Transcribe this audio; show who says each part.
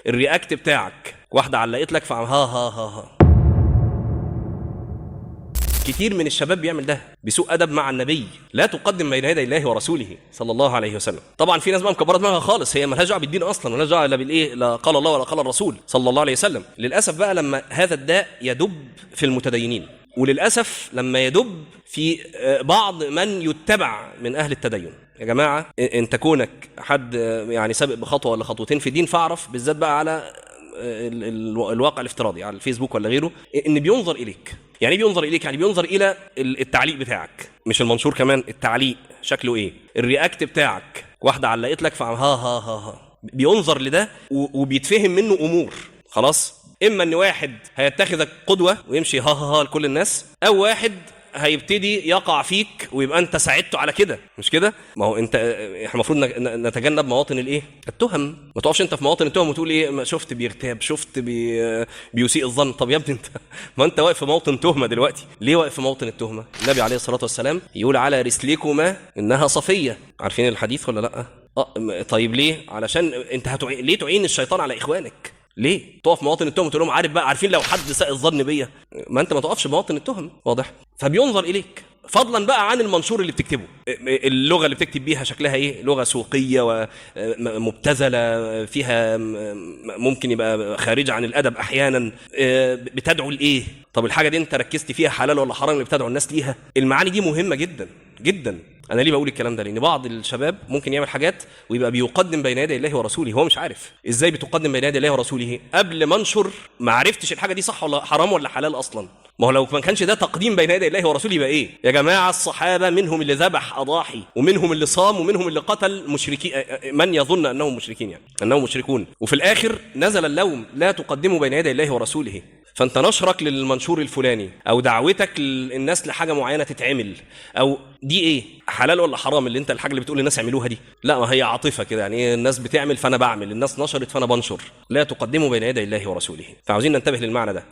Speaker 1: الرياكت بتاعك واحده علقت لك فعم ها ها ها ها. كتير من الشباب بيعمل ده بسوء ادب مع النبي. لا تقدم بين يدي الله ورسوله صلى الله عليه وسلم. طبعا في ناس بقى مكبره دماغها خالص، هي مالهاش دعوه بالدين اصلا، مالهاش دعوه لا بالايه، لا قال الله ولا قال الرسول صلى الله عليه وسلم. للاسف بقى لما هذا الداء يدب في المتدينين، وللاسف لما يدب في بعض من يتبع من اهل التدين. يا جماعه انت كونك حد يعني سابق بخطوه ولا خطوتين في الدين، فاعرف بالذات بقى على الواقع الافتراضي على الفيسبوك ولا غيره ان بينظر اليك. يعني بينظر اليك، يعني بينظر الى التعليق بتاعك، مش المنشور كمان، التعليق شكله ايه، الرياكت بتاعك واحده علقت لك فعم ها ها ها ها. بينظر لده وبيتفهم منه امور. خلاص، اما ان واحد هيتخذك قدوه ويمشي ها ها ها لكل الناس، او واحد هيبتدي يقع فيك ويبقى انت ساعدته على كده. مش كده؟ ما هو انت احنا المفروض نتجنب مواطن الايه، التهم. ما تقفش انت في مواطن التهم وتقول ايه، ما شفت بيغتاب، شفت بيسيء الظن. طب يا ابني انت ما انت واقف في موطن تهمه دلوقتي. ليه واقف في موطن التهمه؟ النبي عليه الصلاه والسلام يقول على رسلكما انها صفيه. عارفين الحديث ولا لا؟ طيب ليه؟ علشان انت ليه تعين الشيطان على اخوانك؟ ليه تقف مواطن التهم وتقول لهم عارف بقى، عارفين لو حد ساء الظن بيا؟ ما انت ما تقفش مواطن التهم. واضح؟ فبينظر اليك. فضلا بقى عن المنشور اللي بتكتبه، اللغه اللي بتكتب بيها شكلها ايه، لغه سوقيه ومبتذله، فيها ممكن يبقى خارجه عن الادب احيانا، بتدعو لايه؟ طب الحاجه دي انت ركزت فيها حلال ولا حرام اللي بتدعو الناس ليها؟ المعاني دي مهمه جدا جدا. انا ليه بقول الكلام ده؟ لان بعض الشباب ممكن يعمل حاجات ويبقى بيقدم بين يدي الله ورسوله، هو مش عارف ازاي بتقدم بين يدي الله ورسوله. قبل ما انشر ما عرفتش الحاجه دي صح ولا حرام ولا حلال اصلا. ما هو لو ما كانش ده تقديم بين يدي الله ورسوله يبقى ايه يا جماعه؟ الصحابه منهم اللي ذبح اضاحي، ومنهم اللي صام، ومنهم اللي قتل مشركين، من يظن انهم مشركين، يعني انهم مشركون، وفي الاخر نزل اللوم لا تقدموا بين يدي الله ورسوله. فانت نشرك للمنشور الفلاني او دعوتك للناس لحاجه معينه تتعمل، او دي ايه، حلال ولا حرام اللي انت الحاجه اللي بتقول للناس اعملوها دي؟ لا، ما هي عاطفه كده، يعني ايه، الناس بتعمل فانا بعمل، الناس نشرت فانا بنشر. لا تقدموا بين يدي الله ورسوله. فعاوزين ننتبه للمعنى ده.